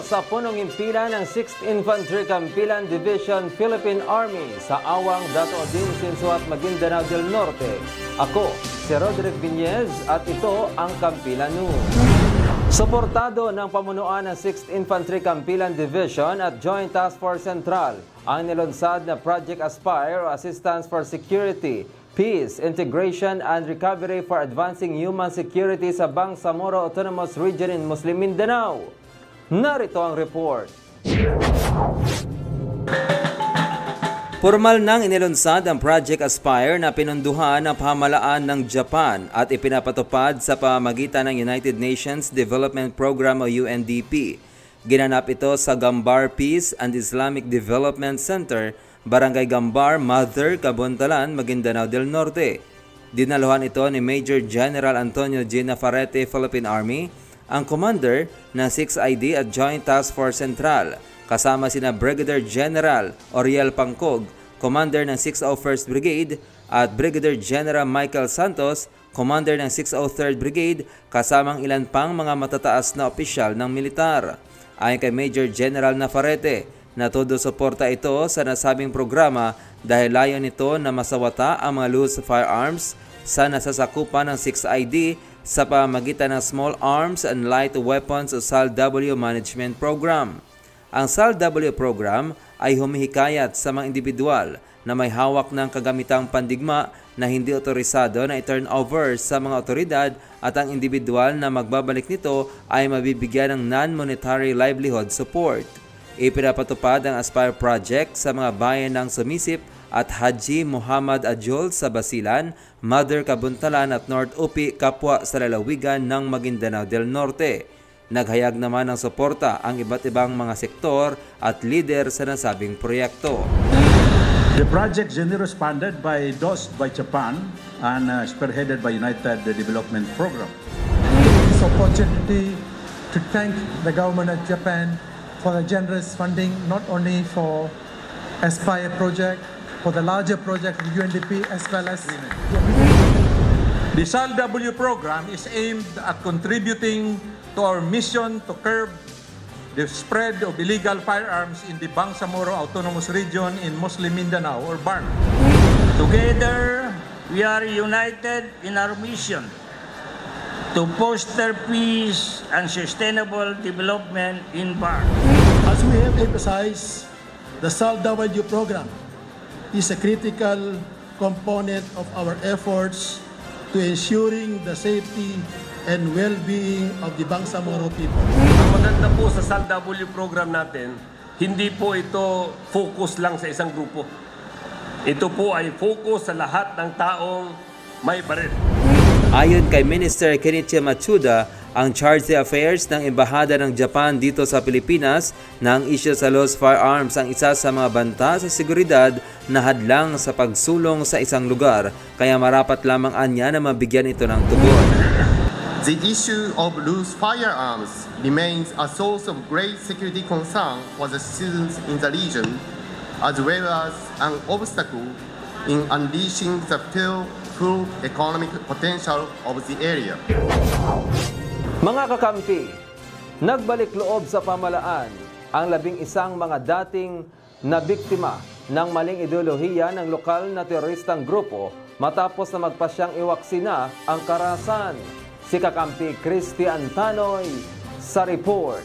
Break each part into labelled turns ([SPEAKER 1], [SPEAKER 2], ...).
[SPEAKER 1] sa punong himpilan ng 6th Infantry Campilan Division Philippine Army sa Awang, Dato Odin, Sinsuat, Maguindanao del Norte. Ako, si Roderick Viñez at ito ang Campilan News. Suportado ng pamunuan ng 6th Infantry Campilan Division at Joint Task Force Central ang nilunsad na Project Aspire o Assistance for Security, Peace, Integration and Recovery for Advancing Human Security sa Bangsamoro Autonomous Region in Muslim Mindanao. Narito ang report. Formal nang inilunsad ang Project Aspire na pinunduhan ng pamahalaan ng Japan at ipinapatupad sa pamamagitan ng United Nations Development Program o UNDP. Ginanap ito sa Gambar Peace and Islamic Development Center, Barangay Gambar, Mother, Cabuntalan, Maguindanao del Norte. Dinaluhan ito ni Major General Antonio G. Nafarrete, Philippine Army, ang commander ng 6ID at Joint Task Force Central, kasama sina Brigadier General Oriel Pangcog, commander ng 601st Brigade, at Brigadier General Michael Santos, commander ng 603rd Brigade, kasamang ilan pang mga matataas na opisyal ng militar. Ayon kay Major General Nafarrete, na todo suporta ito sa nasabing programa dahil layon nito na masawata ang mga loose firearms sa nasasakupan ng 6ID sa pamamagitan ng Small Arms and Light Weapons o SALW Management Program. Ang SALW Program ay humihikayat sa mga individual na may hawak ng kagamitang pandigma na hindi otorisado na i-turn over sa mga otoridad at ang individual na magbabalik nito ay mabibigyan ng non-monetary livelihood support. Ipinapatupad ang Aspire Project sa mga bayan ng Sumisip at Haji Muhammad Ajol sa Basilan, Mother, Cabuntalan at North Upi, kapwa sa lalawigan ng Maguindanao del Norte. Naghayag naman ng suporta ang iba't ibang mga sektor at lider sa nasabing proyekto.
[SPEAKER 2] The project generally funded by DOS by Japan and spearheaded by United Development Program.
[SPEAKER 3] This opportunity to thank the government of Japan for the generous funding, not only for Aspire project, for the larger project of UNDP as well as
[SPEAKER 2] The SALW program is aimed at contributing to our mission to curb the spread of illegal firearms in the Bangsamoro Autonomous Region in Muslim Mindanao or BARM.
[SPEAKER 4] Together, we are united in our mission to foster peace and sustainable development in BARM.
[SPEAKER 3] as we have emphasized, the SALW program is a critical component of our efforts to ensuring the safety and well-being of the Bangsamoro people.
[SPEAKER 5] Ang maganda po sa SALW program natin, hindi po ito focus lang sa isang grupo. Ito po ay focus sa lahat ng taong may baril.
[SPEAKER 1] Ayon kay Minister Kenichi Matsuda, ang charge de affairs ng Embahada ng Japan dito sa Pilipinas na ang isyu sa loose firearms ang isa sa mga banta sa seguridad na hadlang sa pagsulong sa isang lugar, kaya marapat lamang anya na mabigyan ito ng tugon.
[SPEAKER 6] The issue of loose firearms remains a source of great security concern for the citizens in the region, as well as an obstacle in unleashing the full economic potential of the area.
[SPEAKER 1] Mga kakampi, nagbalik loob sa pamalaan ang 11 mga dating na biktima ng maling ideolohiya ng lokal na teroristang grupo matapos na magpasyang iwaksina ang karahasan. Si kakampi Christian Tanoy sa report.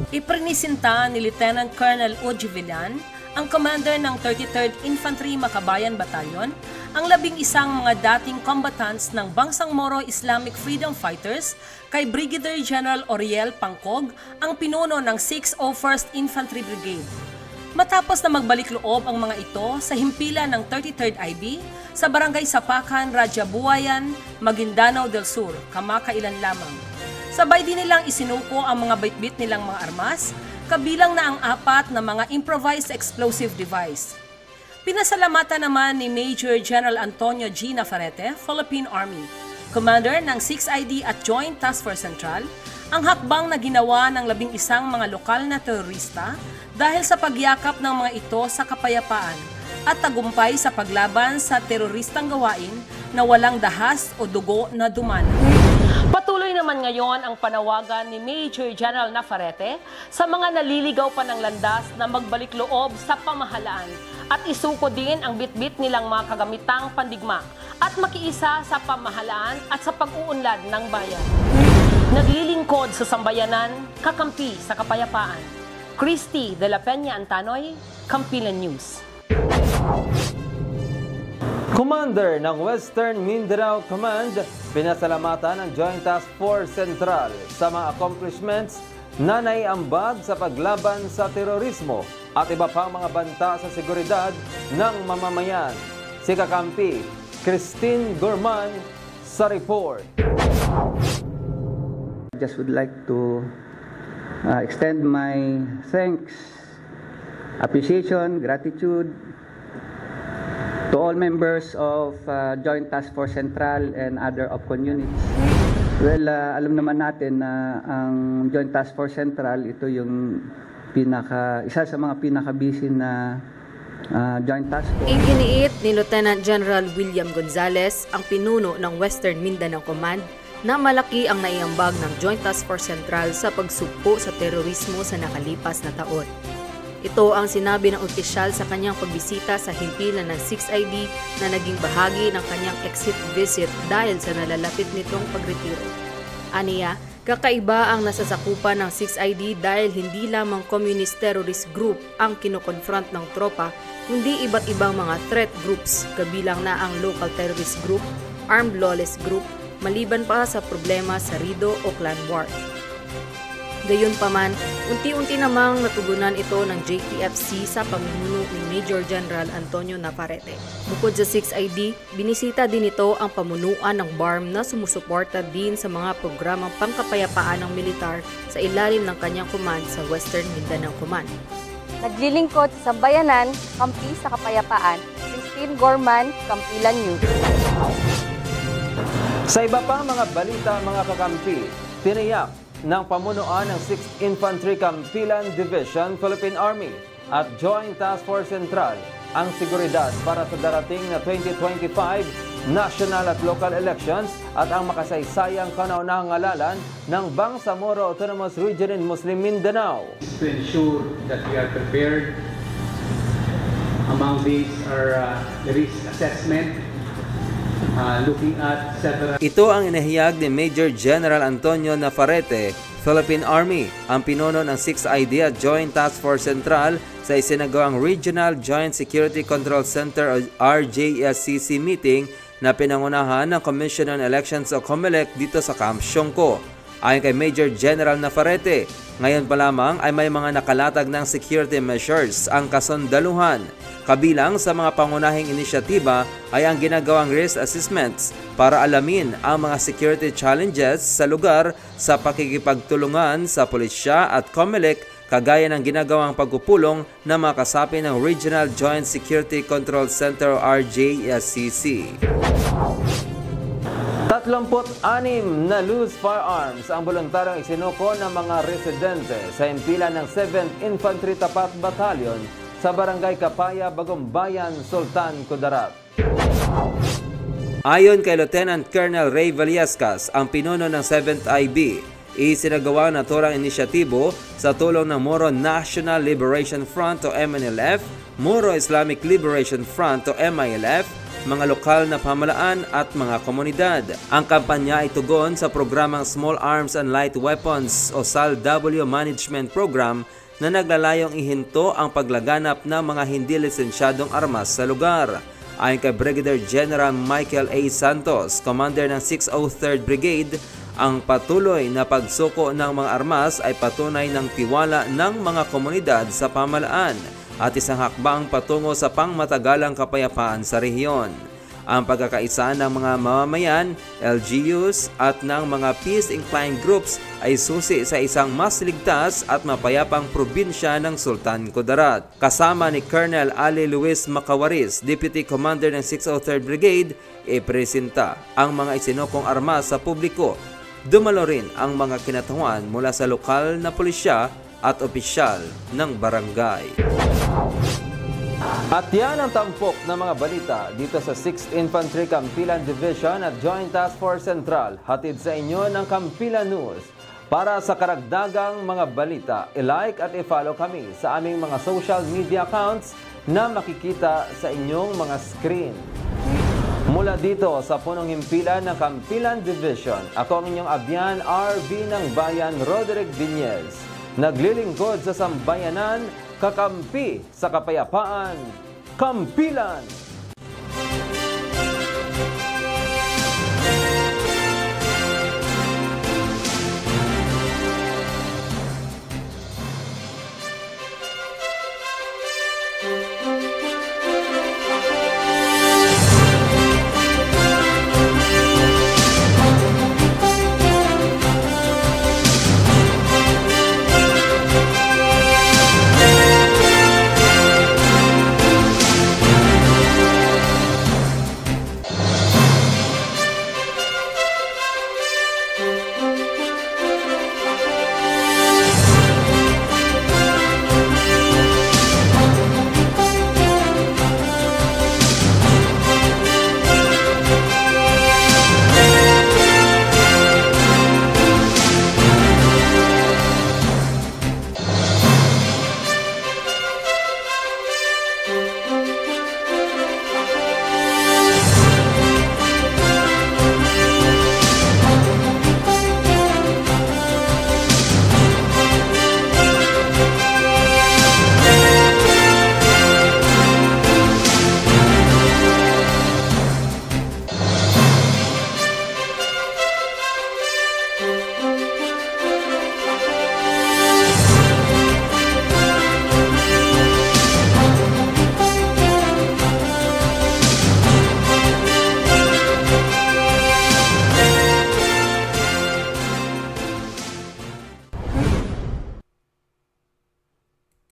[SPEAKER 7] Iprinisinta ni Lieutenant Colonel Uji Villan, ang commander ng 33rd Infantry Makabayan Battalion, ang 11 mga dating combatants ng Bangsamoro Islamic Freedom Fighters kay Brigadier General Oriel Pangcog, ang pinuno ng 601st Infantry Brigade. Matapos na magbalik loob ang mga ito sa himpilan ng 33rd IB sa Barangay Sapakan, Rajabuayan, Maguindanao del Sur, kamakailan lamang. Sabay din nilang isinuko ang mga bitbit nilang mga armas, kabilang na ang 4 na mga improvised explosive device. Pinasalamatan naman ni Major General Antonio G. Nafarrete, Philippine Army, Commander ng 6ID at Joint Task Force Central, ang hakbang na ginawa ng 11 mga lokal na terorista dahil sa pagyakap ng mga ito sa kapayapaan at tagumpay sa paglaban sa teroristang gawain na walang dahas o dugo na dumana. Patuloy Patuloy naman ngayon ang panawagan ni Major General Navarrete sa mga naliligaw pa ng landas na magbalik loob sa pamahalaan at isuko din ang bitbit nilang mga kagamitang pandigma at makiisa sa pamahalaan at sa pag-uunlad ng bayan. Naglilingkod sa sambayanan, kakampi sa kapayapaan. Christy de la Peña Antanoy, Kampilan News.
[SPEAKER 1] Commander ng Western Mindanao Command, pinasalamatan ng Joint Task Force Central sa mga accomplishments na naiambag sa paglaban sa terorismo at iba pang mga banta sa seguridad ng mamamayan. Si Kakampi Christine Gorman sa report.
[SPEAKER 8] I just would like to extend my thanks, appreciation, gratitude to all members of Joint Task Force Central and other OPCON units. Well, alam naman natin na ang Joint Task Force Central, ito yung isa sa mga pinaka-busy na Joint Task Force.
[SPEAKER 9] Iginiit ni Lieutenant General William Gonzales, ang pinuno ng Western Mindanao Command, na malaki ang naiambag ng Joint Task Force Central sa pagsugpo sa terorismo sa nakalipas na taon. Ito ang sinabi ng opisyal sa kanyang pagbisita sa himpilan ng 6ID na naging bahagi ng kanyang exit visit dahil sa nalalapit nitong pagretiro. Aniya, kakaiba ang nasasakupan ng 6ID dahil hindi lamang communist terrorist group ang kinokonfront ng tropa, kundi iba't ibang mga threat groups, kabilang na ang local terrorist group, armed lawless group, maliban pa sa problema sa Rido o clan war. Gayunpaman, unti-unti namang natugunan ito ng JTFC sa pamumuno ni Major General Antonio Navarrete. Bukod sa 6ID, binisita din ito ang pamunuan ng BARM na sumusuporta din sa mga programang pangkapayapaan ng militar sa ilalim ng kanyang command sa Western Mindanao Command.
[SPEAKER 10] Naglilingkod sa sambayanan, kampi sa kapayapaan, Christine Gorman, Kampilan News.
[SPEAKER 1] Sa iba pang mga balita, mga kakampi, tiniyak ng pamunuan ng 6th Infantry Kampilan Division, Philippine Army at Joint Task Force Central ang seguridad para sa darating na 2025 national at local elections at ang makasaysayang kauna-unahang halalan ng Bangsamoro Autonomous Region in Muslim Mindanao.
[SPEAKER 11] To ensure that we are prepared, among these are the risk assessment, looking at several...
[SPEAKER 1] Ito ang inihayag ni Major General Antonio Navarrete, Philippine Army, ang pinuno ng 6ID at Joint Task Force Central sa isinagawang Regional Joint Security Control Center o RJSCC meeting na pinangunahan ng Commission on Elections o COMELEC dito sa Camp Siongco. Ayon kay Major General Navarrete, ngayon pa lamang ay may mga nakalatag ng security measures ang kasundaluhan. Kabilang sa mga pangunahing inisyatiba ay ang ginagawang risk assessments para alamin ang mga security challenges sa lugar sa pakikipagtulungan sa pulisya at COMELEC, kagaya ng ginagawang pagpupulong na mga kasapi ng Regional Joint Security Control Center o RJSCC. 36 na loose firearms ang voluntaryong isinuko ng mga residente sa himpilan ng 7th Infantry Tapat Battalion sa Barangay Kapaya, Bagumbayan, Sultan Kudarat. Ayon kay Lieutenant Colonel Ray Vallescas, ang pinuno ng 7th IB, isinagawa na naturang inisyatibo sa tulong ng Moro National Liberation Front o MNLF, Moro Islamic Liberation Front o MILF, mga lokal na pamahalaan at mga komunidad. Ang kampanya ay tugon sa programang Small Arms and Light Weapons o SALW Management Program na naglalayong ihinto ang paglaganap ng mga hindi lisensyadong armas sa lugar. Ayon kay Brigadier General Michael A. Santos, Commander ng 603rd Brigade, ang patuloy na pagsuko ng mga armas ay patunay ng tiwala ng mga komunidad sa pamahalaan at isang hakbang patungo sa pangmatagalang kapayapaan sa rehiyon. Ang pagkakaisa ng mga mamamayan, LGUs at ng mga peace-inclined groups ay susi sa isang mas ligtas at mapayapang probinsya ng Sultan Kudarat. Kasama ni Colonel Ali Luis Macawaris, Deputy Commander ng 603rd Brigade, ipresenta ang mga isinukong armas sa publiko. Dumalo rin ang mga kinatawan mula sa lokal na pulisya at opisyal ng barangay. At yan ang tampok ng mga balita dito sa 6th Infantry Campilan Division at Joint Task Force Central. Hatid sa inyo ng Campilan News. Para sa karagdagang mga balita, i-like at i-follow kami sa aming mga social media accounts na makikita sa inyong mga screen. Mula dito sa punong himpilan ng Campilan Division, ako ang inyong abyan RV ng Bayan Roderick Viñez. Naglilingkod sa sambayanan, kakampi sa kapayapaan, Campilan!